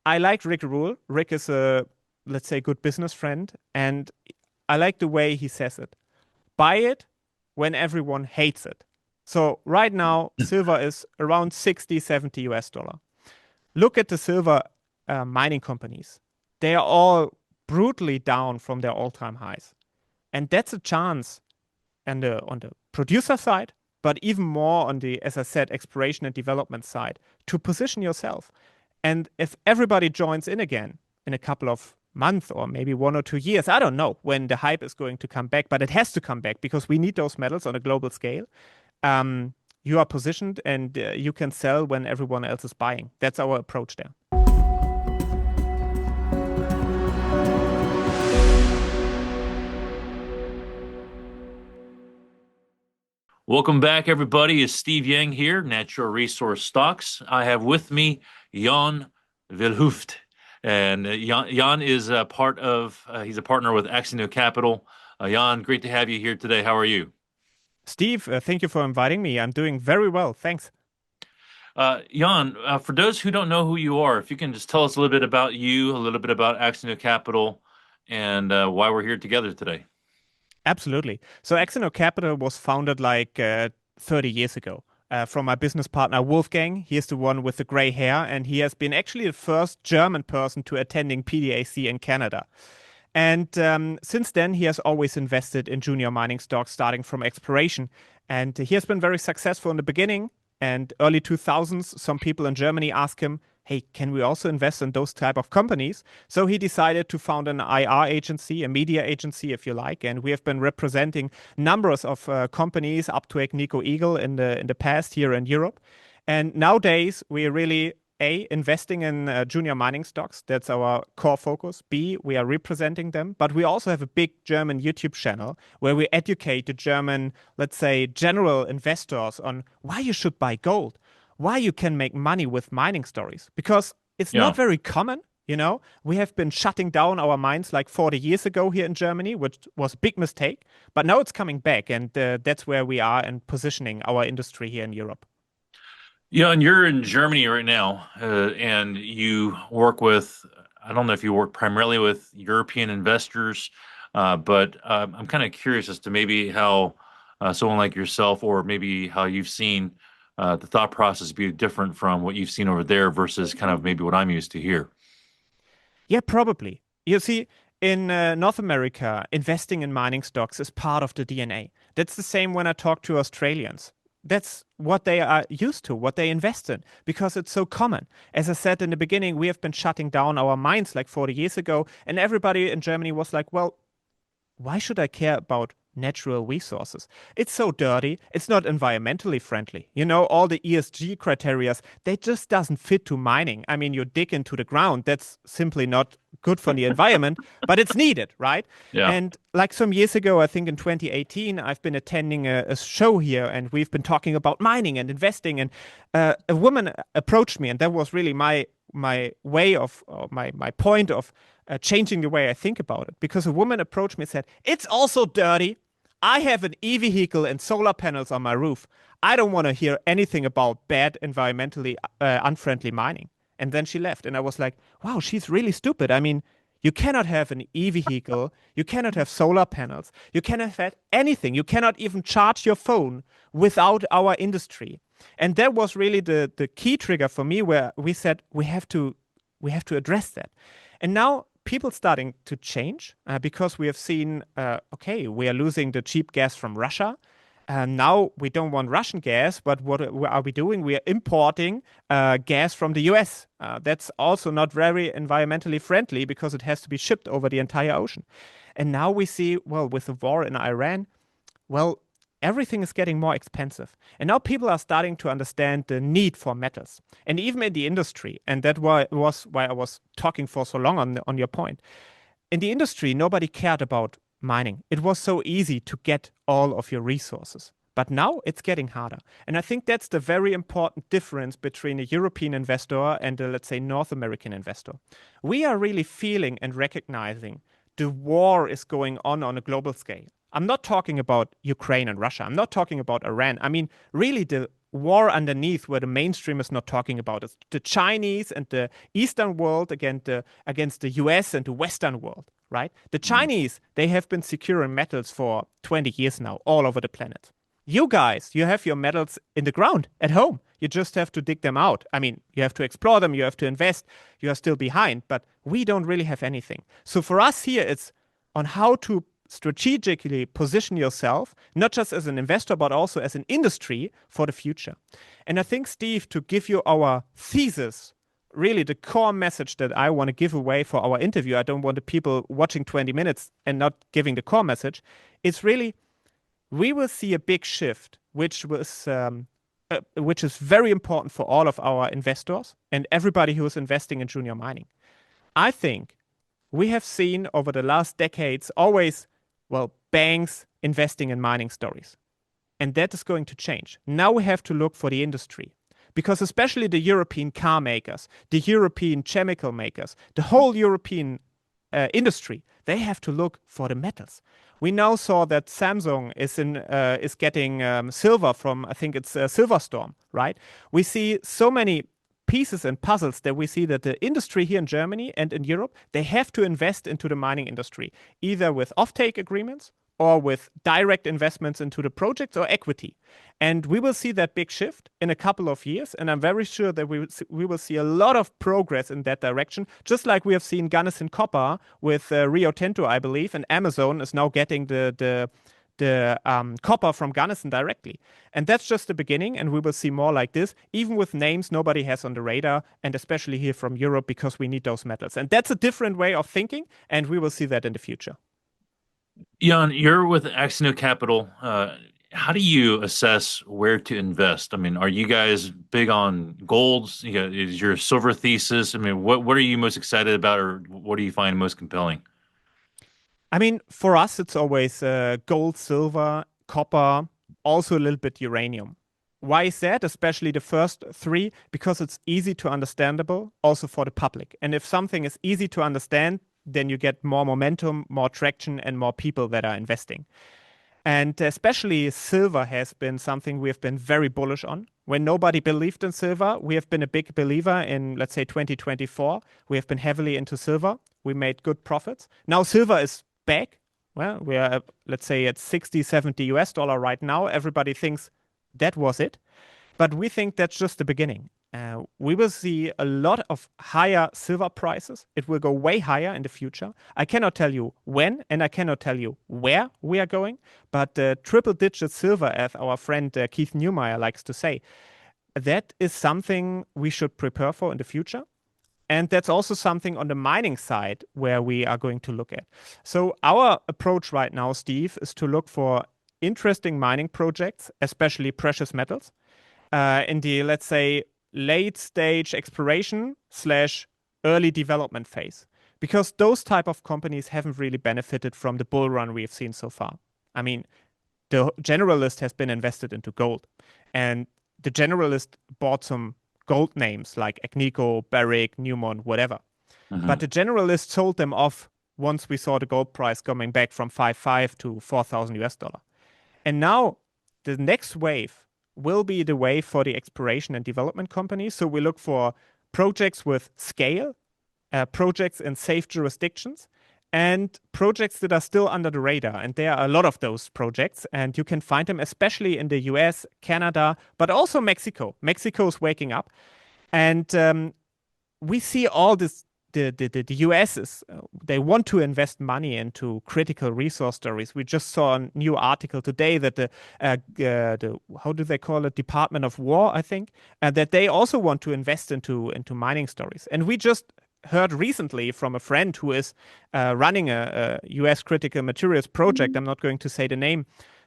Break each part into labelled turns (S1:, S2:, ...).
S1: I like Rick Rule. Rick is a, let's say, good business friend, and I like the way he says it. Buy it when everyone hates it. So right now, silver is around 60, 70 US dollar. Look at the silver mining companies. They are all brutally down from their all-time highs. And that's a chance on the producer side, but even more on the, as I said, exploration and development side to position yourself. And if everybody joins in again in a couple of months or maybe 1 or 2 years, I don't know when the hype is going to come back, but it has to come back because we need those metals on a global scale. You are positioned and you can sell when everyone else is buying. That's our approach there.
S2: Welcome back, everybody. It's Steve Yang here, Natural Resource Stocks. I have with me Jan Willhöft. And Jan is a part of, he's a partner with AXINO Capital. Jan, great to have you here today. How are you?
S1: Steve, thank you for inviting me. I'm doing very well. Thanks.
S2: Jan, for those who don't know who you are, if you can just tell us a little bit about you, a little bit about AXINO Capital, and why we're here together today.
S1: Absolutely. So AXINO Capital was founded like 30 years ago from my business partner Wolfgang. He is the one with the gray hair, and he has been actually the first German person to attending PDAC in Canada. And since then, he has always invested in junior mining stocks, starting from exploration. And he has been very successful in the beginning and early 2000s. Some people in Germany asked him, hey, can we also invest in those type of companies? So he decided to found an IR agency, a media agency, if you like. And we have been representing numbers of companies up to Agnico Eagle in the past here in Europe. And nowadays, we are really investing in junior mining stocks. That's our core focus. B, we are representing them. But we also have a big German YouTube channel where we educate the German, let's say, general investors on why you should buy gold, why you can make money with mining stories. Because it's
S2: Yeah.
S1: not very common. We have been shutting down our mines like 40 years ago here in Germany, which was a big mistake. But now it's coming back. And that's where we are in positioning our industry here in Europe.
S2: Yeah, and you're in Germany right now, and you work with, I don't know if you work primarily with European investors, but I'm kind of curious as to maybe how someone like yourself, or maybe how you've seen the thought process be different from what you've seen over there versus kind of maybe what I'm used to here.
S1: Yeah, probably. You see, in North America, investing in mining stocks is part of the DNA. That's the same when I talk to Australians. That's what they are used to, what they invest in, because it's so common. As I said in the beginning, we have been shutting down our mines like 40 years ago, and everybody in Germany was like, well, why should I care about natural resources? It's so dirty. It's not environmentally friendly. All the ESG criteria, they just doesn't fit to mining. I mean, you dig into the ground. That's simply not good for the environment, but it's needed, right?
S2: Yeah.
S1: And like some years ago, I think in 2018, I've been attending a show here and we've been talking about mining and investing. And a woman approached me, and that was really my way of, or my point of changing the way I think about it, because a woman approached me and said, it's also dirty. I have an e-vehicle and solar panels on my roof. I don't want to hear anything about bad, environmentally unfriendly mining. And then she left. And I was like, wow, she's really stupid. I mean, you cannot have an e-vehicle. You cannot have solar panels. You cannot have anything. You cannot even charge your phone without our industry. And that was really the key trigger for me, where we said we have to address that. And now people starting to change because we have seen, okay, we are losing the cheap gas from Russia. Now we don't want Russian gas, but what are we doing? We are importing gas from the US. That's also not very environmentally friendly because it has to be shipped over the entire ocean. And now we see, well, with the war in Iran, well, everything is getting more expensive. And now people are starting to understand the need for metals. And even in the industry, and that was why I was talking for so long on your point. In the industry, nobody cared about mining. It was so easy to get all of your resources. But now it's getting harder. And I think that's the very important difference between a European investor and a, let's say, North American investor. We are really feeling and recognizing the war is going on a global scale. I'm not talking about Ukraine and Russia. I'm not talking about Iran. I mean, really, the war underneath where the mainstream is not talking about. It's the Chinese and the Eastern world against the US and the Western world, right? The
S2: Mhm.
S1: Chinese, they have been securing metals for 20 years now, all over the planet. You guys, you have your metals in the ground at home. You just have to dig them out. I mean, you have to explore them, you have to invest, you are still behind, but we don't really have anything. So for us here, it's on how to strategically position yourself, not just as an investor, but also as an industry for the future. And I think, Steve, to give you our thesis, really the core message that I want to give away for our interview, I don't want the people watching 20 minutes and not giving the core message, it's really we will see a big shift, which is very important for all of our investors and everybody who is investing in junior mining. I think we have seen over the last decades always, well, banks investing in mining stories. And that is going to change. Now we have to look for the industry because especially the European car makers, the European chemical makers, the whole European industry, they have to look for the metals. We now saw that Samsung is getting silver from, I think it's Silverstorm, right? We see so many pieces and puzzles that we see that the industry here in Germany and in Europe, they have to invest into the mining industry, either with offtake agreements or with direct investments into the projects or equity. And we will see that big shift in a couple of years. And I'm very sure that we will see a lot of progress in that direction, just like we have seen Gunnison Copper with Rio Tinto, I believe, and Amazon is now getting the copper from Gunnison directly. And that's just the beginning, and we will see more like this, even with names nobody has on the radar, and especially here from Europe, because we need those metals. And that's a different way of thinking, and we will see that in the future.
S2: Jan, you're with AXINO Capital. How do you assess where to invest? I mean, are you guys big on golds? Is your silver thesis? I mean, what are you most excited about, or what do you find most compelling?
S1: I mean, for us, it's always gold, silver, copper, also a little bit uranium. Why is that? Especially the first three, because it's easy to understandable also for the public. And if something is easy to understand, then you get more momentum, more traction, and more people that are investing. And especially silver has been something we have been very bullish on. When nobody believed in silver, we have been a big believer in, let's say, 2024. We have been heavily into silver. We made good profits. Now silver is back. Well, we are, let's say, at 60, 70 US dollar right now. Everybody thinks that was it. But we think that's just the beginning. We will see a lot of higher silver prices. It will go way higher in the future. I cannot tell you when, and I cannot tell you where we are going, but triple-digit silver, as our friend Keith Newmeyer likes to say, that is something we should prepare for in the future. And that's also something on the mining side where we are going to look at. So our approach right now, Steve, is to look for interesting mining projects, especially precious metals, in the, let's say, late stage exploration slash early development phase, because those type of companies haven't really benefited from the bull run we've seen so far. I mean, the generalist has been invested into gold, and the generalist bought some gold names like Agnico, Barrick, Newmont, whatever. But
S2: Mhm.
S1: the generalist sold them off once we saw the gold price coming back from 5.5 to 4,000 US dollar. And now the next wave will be the wave for the exploration and development companies. So we look for projects with scale, projects in safe jurisdictions, and projects that are still under the radar. And there are a lot of those projects, and you can find them especially in the US, Canada, but also Mexico. Mexico is waking up. And we see all this. The US is they want to invest money into critical resource stories. We just saw a new article today that the how do they call it, Department of War, I think, that they also want to invest into mining stories. And we just heard recently from a friend who is running a US critical materials project. I'm not going to say the name.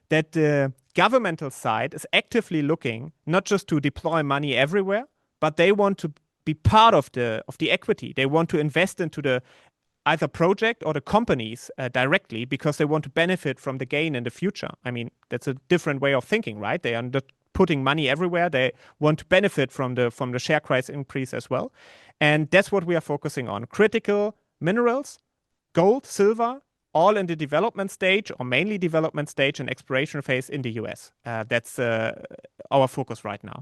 S1: That the governmental side is actively looking not just to deploy money everywhere, but they want to be part of the equity. They want to invest into the either project or the companies directly because they want to benefit from the gain in the future. I mean, that's a different way of thinking, right? They are not putting money everywhere. They want to benefit from the share price increase as well. And that's what we are focusing on. Critical minerals, gold, silver, all in the development stage, or mainly development stage and exploration phase in the US. That's our focus right now.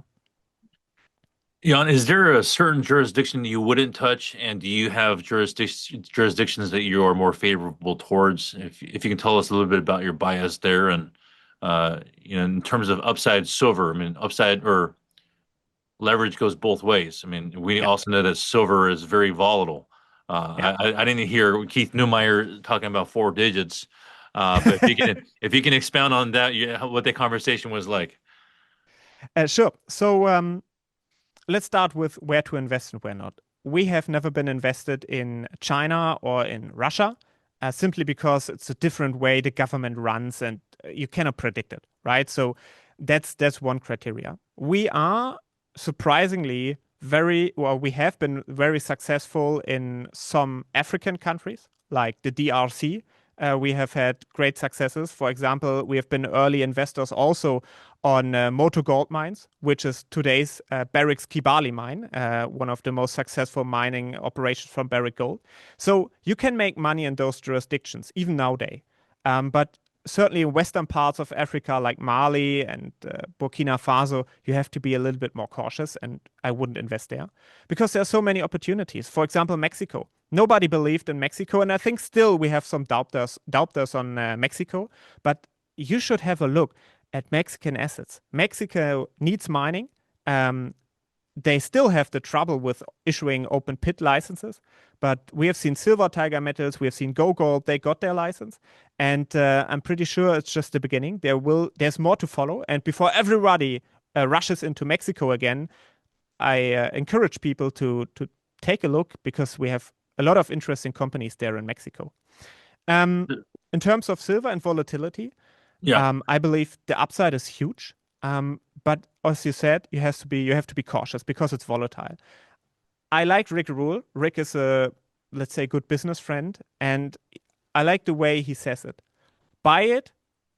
S2: Jan, is there a certain jurisdiction you wouldn't touch, and do you have jurisdictions that you are more favorable towards? If you can tell us a little bit about your bias there, and in terms of upside silver, I mean, upside or leverage goes both ways. I mean, we
S1: Yeah,
S2: also know that silver is very volatile.
S1: yeah.
S2: I didn't hear Keith Neumeyer talking about four digits, but if you can expound on that, yeah, what the conversation was like.
S1: Sure. So let's start with where to invest and where not. We have never been invested in China or in Russia, simply because it's a different way the government runs, and you cannot predict it, right? So that's one criteria. We are surprisingly very well. We have been very successful in some African countries, like the DRC. We have had great successes. For example, we have been early investors also on Moto Gold Mines, which is today's Barrick's Kibali mine, one of the most successful mining operations from Barrick Gold. So you can make money in those jurisdictions, even nowadays. But certainly in western parts of Africa, like Mali and Burkina Faso, you have to be a little bit more cautious, and I wouldn't invest there because there are so many opportunities. For example, Mexico. Nobody believed in Mexico, and I think still we have some doubters on Mexico, but you should have a look at Mexican assets. Mexico needs mining. They still have the trouble with issuing open pit licenses, but we have seen Silver Tiger Metals, we have seen Go Gold, they got their license, and I'm pretty sure it's just the beginning. There's more to follow, and before everybody rushes into Mexico again, I encourage people to take a look because we have a lot of interesting companies there in Mexico. In terms of silver and volatility,
S2: Yeah.
S1: I believe the upside is huge. But as you said, you have to be cautious because it's volatile. I like Rick Rule. Rick is a, let's say, good business friend, and I like the way he says it. Buy it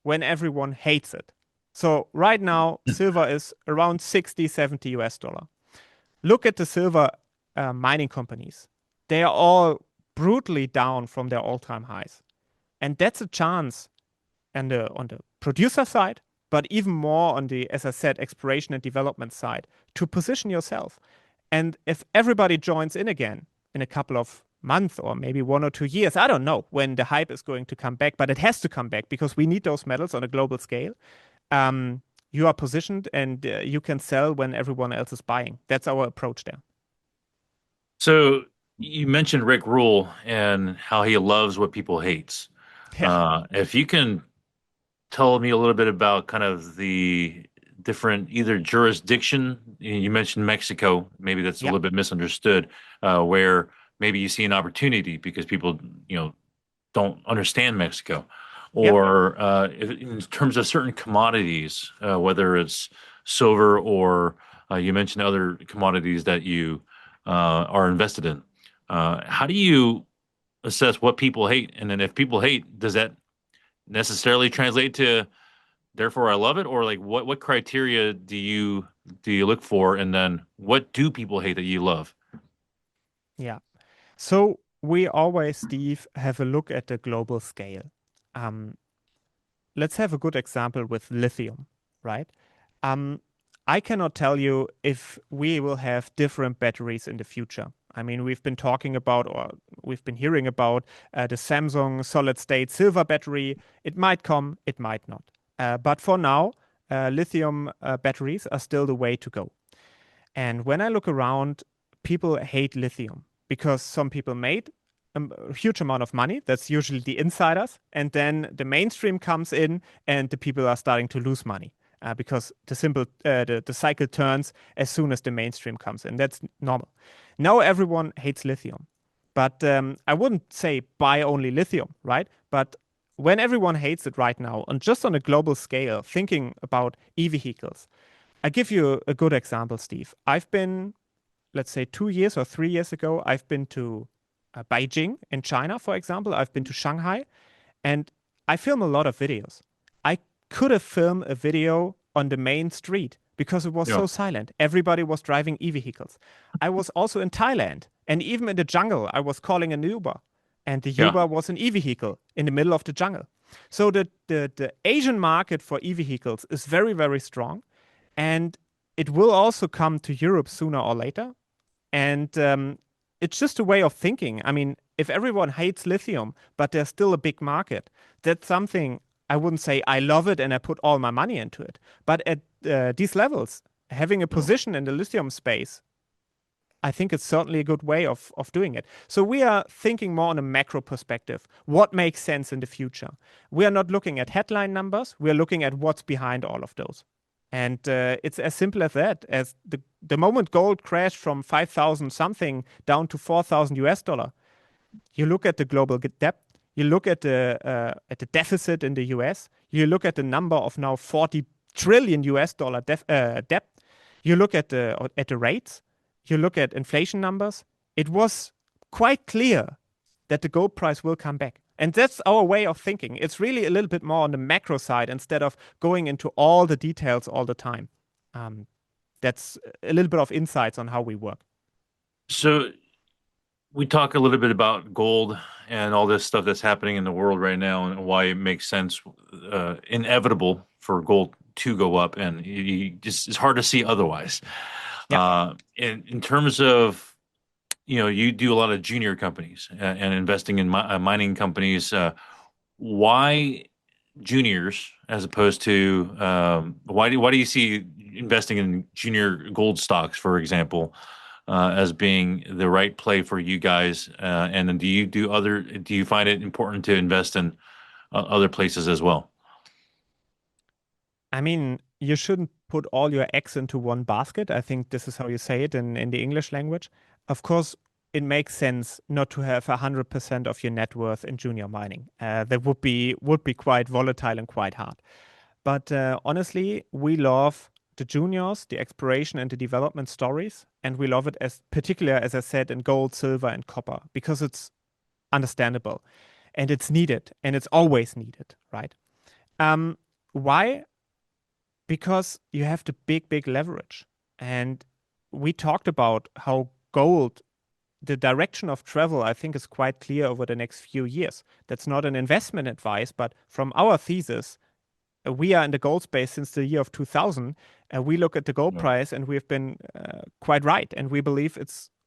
S1: when everyone hates it. So right now, silver is around 60, 70 US dollar. Look at the silver mining companies. They are all brutally down from their all-time highs. And that's a chance on the producer side, but even more on the, as I said, exploration and development side to position yourself. And if everybody joins in again in a couple of months or maybe 1 or 2 years, I don't know when the hype is going to come back, but it has to come back because we need those metals on a global scale. You are positioned and you can sell when everyone else is buying. That's our approach there.
S2: So you mentioned Rick Rule and how he loves what people hates.
S1: Yeah.
S2: If you can tell me a little bit about kind of the different either jurisdiction, you mentioned Mexico, maybe that's a
S1: Yeah.
S2: little bit misunderstood, where maybe you see an opportunity because people, don't understand Mexico,
S1: Yeah.
S2: or in terms of certain commodities, whether it's silver or you mentioned other commodities that you are invested in. How do you assess what people hate? And then if people hate, does that necessarily translate to therefore I love it? Or like what criteria do you look for? And then what do people hate that you love?
S1: Yeah. So we always, Steve, have a look at the global scale. Um, let's have a good example with lithium, right? Um, I cannot tell you if we will have different batteries in the future. I mean, we've been talking about, or we've been hearing about the Samsung solid state silver battery. It might come, it might not. But for now, lithium batteries are still the way to go. And when I look around, people hate lithium because some people made a huge amount of money. That's usually the insiders. And then the mainstream comes in and the people are starting to lose money because the cycle turns as soon as the mainstream comes in. That's normal. Now everyone hates lithium. But I wouldn't say buy only lithium, right? But when everyone hates it right now, and just on a global scale, thinking about e-vehicles, I give you a good example, Steve. I've been, let's say, 2 years or 3 years ago, I've been to Beijing in China, for example. I've been to Shanghai, and I film a lot of videos. I could have filmed a video on the main street because it was
S2: Yeah.
S1: so silent. Everybody was driving e-vehicles. I was also in Thailand, and even in the jungle, I was calling an Uber. and the
S2: Yeah.
S1: Yuba was an e-vehicle in the middle of the jungle. So the Asian market for e-vehicles is very, very strong, and it will also come to Europe sooner or later. And it's just a way of thinking. I mean, if everyone hates lithium, but there's still a big market, that's something I wouldn't say I love it and I put all my money into it. But at these levels, having a position in the lithium space, I think it's certainly a good way of doing it. So we are thinking more on a macro perspective. What makes sense in the future? We are not looking at headline numbers. We are looking at what's behind all of those. And it's as simple as that. As the moment gold crashed from 5,000 something down to 4,000 US dollar, you look at the global debt, you look at the deficit in the US, you look at the number of now 40 trillion US dollar debt, you look at the rates, you look at inflation numbers. It was quite clear that the gold price will come back. And that's our way of thinking. It's really a little bit more on the macro side instead of going into all the details all the time. That's a little bit of insights on how we work.
S2: So we talk a little bit about gold and all this stuff that's happening in the world right now and why it makes sense, inevitable for gold to go up, and just it's hard to see otherwise.
S1: Yeah.
S2: In terms of, you do a lot of junior companies and investing in mining companies. Why juniors as opposed to why do you see investing in junior gold stocks, for example, as being the right play for you guys? And then do you find it important to invest in other places as well?
S1: I mean, you shouldn't put all your eggs into one basket. I think this is how you say it in the English language. Of course, it makes sense not to have 100% of your net worth in junior mining. That would be quite volatile and quite hard. But honestly, we love the juniors, the exploration and the development stories, and we love it as particular, as I said, in gold, silver, and copper because it's understandable and it's needed and it's always needed, right? Why? Because you have the big leverage. And we talked about how gold, the direction of travel, I think is quite clear over the next few years. That's not an investment advice, but from our thesis, we are in the gold space since the year of 2000. We look at the gold
S2: Yeah.
S1: price and we've been quite right. And we believe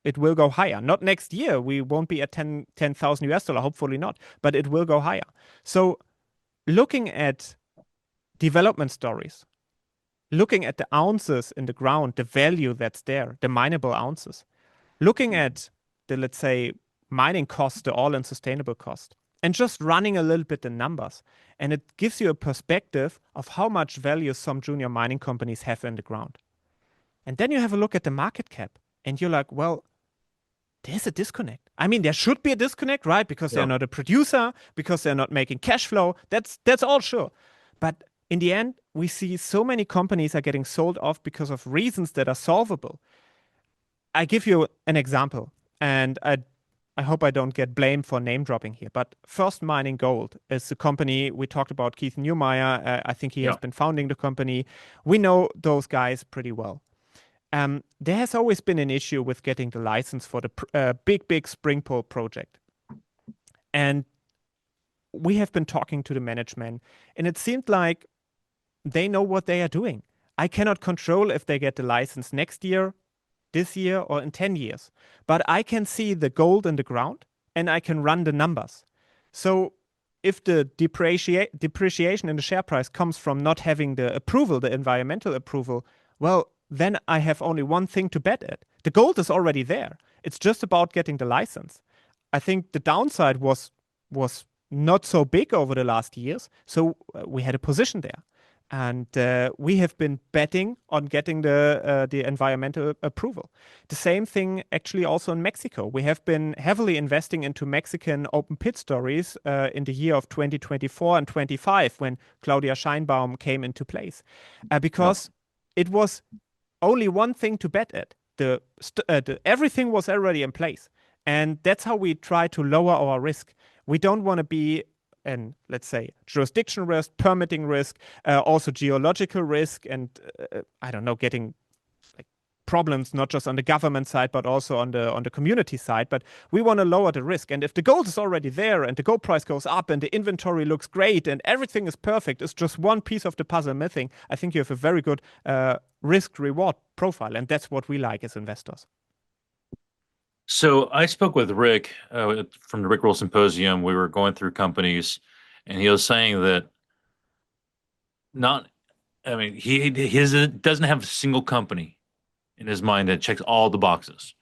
S1: it will go higher. Not next year. We won't be at 10,000 US dollar, hopefully not, but it will go higher. So looking at development stories, looking at the ounces in the ground, the value that's there, the mineable ounces, looking at the, let's say, mining cost, the all-in sustainable cost, and just running a little bit the numbers. And it gives you a perspective of how much value some junior mining companies have in the ground. And then you have a look at the market cap, and you're like, well, there's a disconnect. I mean, there should be a disconnect, right? Because they're
S2: Yeah.
S1: not a producer, because they're not making cash flow. That's all sure. But in the end, we see so many companies are getting sold off because of reasons that are solvable. I give you an example, and I hope I don't get blamed for name dropping here. But First Mining Gold is a company we talked about. Keith Newmeyer, I think he has
S2: Yeah.
S1: been founding the company. We know those guys pretty well. There has always been an issue with getting the license for the big Springpole project. And we have been talking to the management, and it seemed like they know what they are doing. I cannot control if they get the license next year, this year, or in 10 years. But I can see the gold in the ground, and I can run the numbers. So if the depreciation in the share price comes from not having the approval, the environmental approval, well, then I have only one thing to bet at. The gold is already there. It's just about getting the license. I think the downside was not so big over the last years, so we had a position there, and we have been betting on getting the environmental approval. The same thing actually also in Mexico. We have been heavily investing into Mexican open pit stories in the year of 2024 and 25 when Claudia Scheinbaum came into place,
S2: Yeah.
S1: because it was only one thing to bet at. Everything was already in place. And that's how we try to lower our risk. We don't want to be in, let's say, jurisdiction risk, permitting risk, also geological risk, and I don't know, getting like problems, not just on the government side, but also on the community side. But we want to lower the risk. And if the gold is already there and the gold price goes up and the inventory looks great and everything is perfect, it's just one piece of the puzzle missing. I think you have a very good risk reward profile. And that's what we like as investors.
S2: So I spoke with Rick from the Rick Roll Symposium. We were going through companies, and he was saying that not, I mean, he his doesn't have a single company in his mind that checks all the boxes.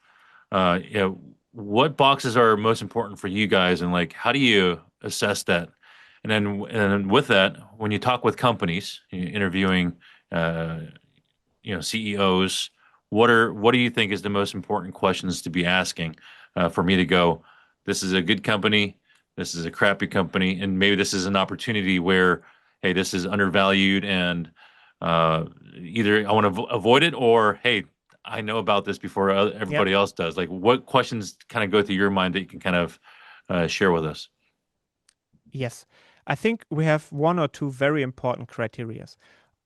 S2: You know, what boxes are most important for you guys, and like, how do you assess that? And with that, when you talk with companies, interviewing, uh, CEOs, what do you think is the most important questions to be asking for me to go, this is a good company, this is a crappy company, and maybe this is an opportunity where, hey, this is undervalued, and either I want to avoid it, or hey, I know about this before
S1: Yeah.
S2: everybody else does. Like, what questions kind of go through your mind that you can kind of share with us?
S1: Yes. I think we have one or two very important criteria.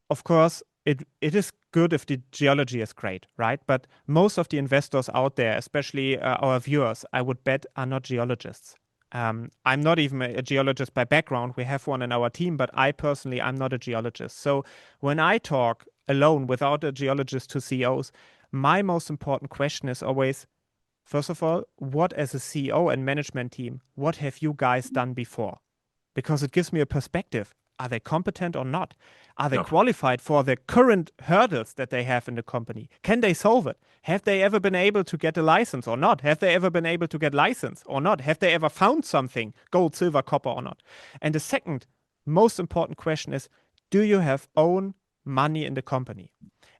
S1: Of course, it is good if the geology is great, right? But most of the investors out there, especially our viewers, I would bet are not geologists. I'm not even a geologist by background. We have one in our team, but I personally, I'm not a geologist. So when I talk alone without a geologist to CEOs, my most important question is always, first of all, what as a CEO and management team, what have you guys done before? Because it gives me a perspective. Are they competent or not? Are they
S2: No.
S1: qualified for the current hurdles that they have in the company? Can they solve it? Have they ever been able to get a license or not? Have they ever been able to get license or not? Have they ever found something, gold, silver, copper or not? And the second most important question is, do you have own money in the company?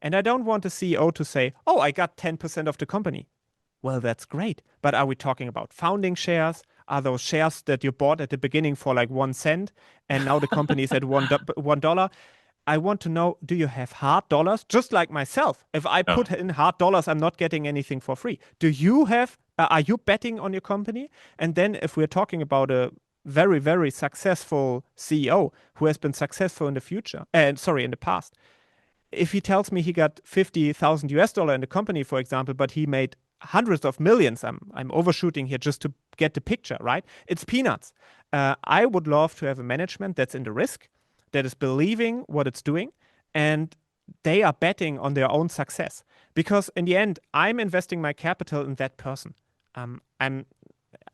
S1: And I don't want the CEO to say, oh, I got 10% of the company. Well, that's great. But are we talking about founding shares? Are those shares that you bought at the beginning for like 1 cent and now the company is at $1? I want to know, do you have hard dollars? Just like myself. If I
S2: No.
S1: put in hard dollars, I'm not getting anything for free. Do you have, are you betting on your company? And then if we're talking about a very, very successful CEO who has been successful in the future, and sorry, in the past, if he tells me he got 50,000 US dollar in the company, for example, but he made hundreds of millions, I'm overshooting here just to get the picture, right? It's peanuts. I would love to have a management that's in the risk, that is believing what it's doing, and they are betting on their own success. Because in the end, I'm investing my capital in that person. I'm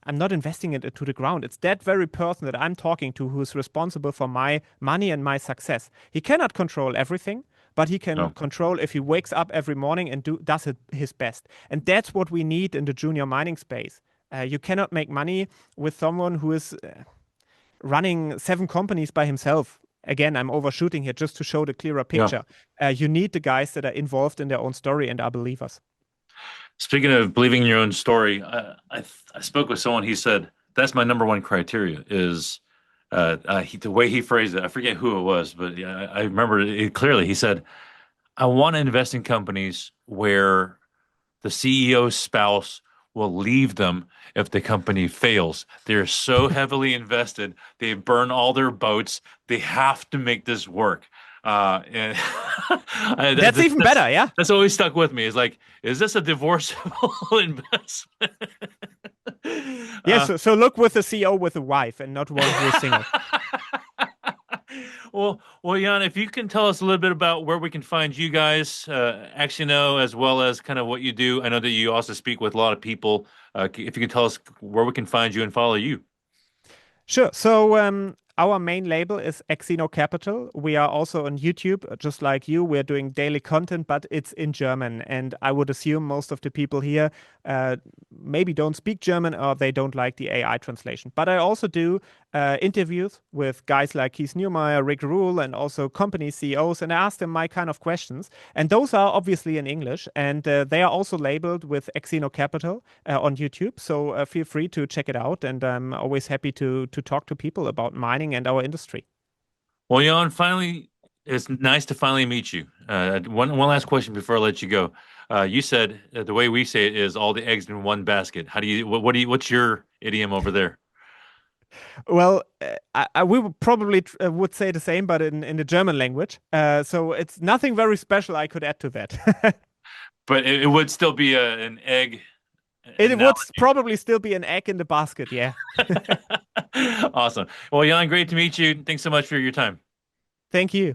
S1: not investing it into the ground. It's that very person that I'm talking to who is responsible for my money and my success. He cannot control everything, but he can
S2: No.
S1: control if he wakes up every morning and does it his best. And that's what we need in the junior mining space. You cannot make money with someone who is running 7 companies by himself. Again, I'm overshooting here just to show the clearer
S2: Yeah.
S1: picture. You need the guys that are involved in their own story and are believers.
S2: Speaking of believing in your own story, I spoke with someone. He said that's my number one criteria is the way he phrased it. I forget who it was, but yeah, I remember it clearly. He said, "I want to invest in companies where the CEO's spouse will leave them if the company fails. They're so heavily invested, they burn all their boats. They have to make this work." And
S1: That's even better, yeah?
S2: that's always stuck with me. Is like, is this a divorceable investment?
S1: Yes,
S2: uh,
S1: so look with a CEO with a wife and not one who is single.
S2: well, Jan, if you can tell us a little bit about where we can find you guys, AXINO, as well as kind of what you do. I know that you also speak with a lot of people. If you can tell us where we can find you and follow you.
S1: Sure. So our main label is AXINO Capital. We are also on YouTube, just like you. We're doing daily content, but it's in German. And I would assume most of the people here maybe don't speak German or they don't like the AI translation. But I also do interviews with guys like Keith Neumeyer, Rick Rule, and also company CEOs, and I ask them my kind of questions. And those are obviously in English, and they are also labeled with AXINO Capital on YouTube. So feel free to check it out, and I'm always happy to talk to people about mining and our industry.
S2: Well, Jan, finally, it's nice to finally meet you. One last question before I let you go. You said the way we say it is all the eggs in one basket. How do you what do you what's your idiom over there?
S1: Well, we would probably would say the same, but in the German language. So it's nothing very special I could add to that.
S2: but it would still be an egg
S1: It would
S2: analogy.
S1: probably still be an egg in the basket. Yeah.
S2: Awesome. Well, Jan, great to meet you. Thanks so much for your time.
S1: Thank you.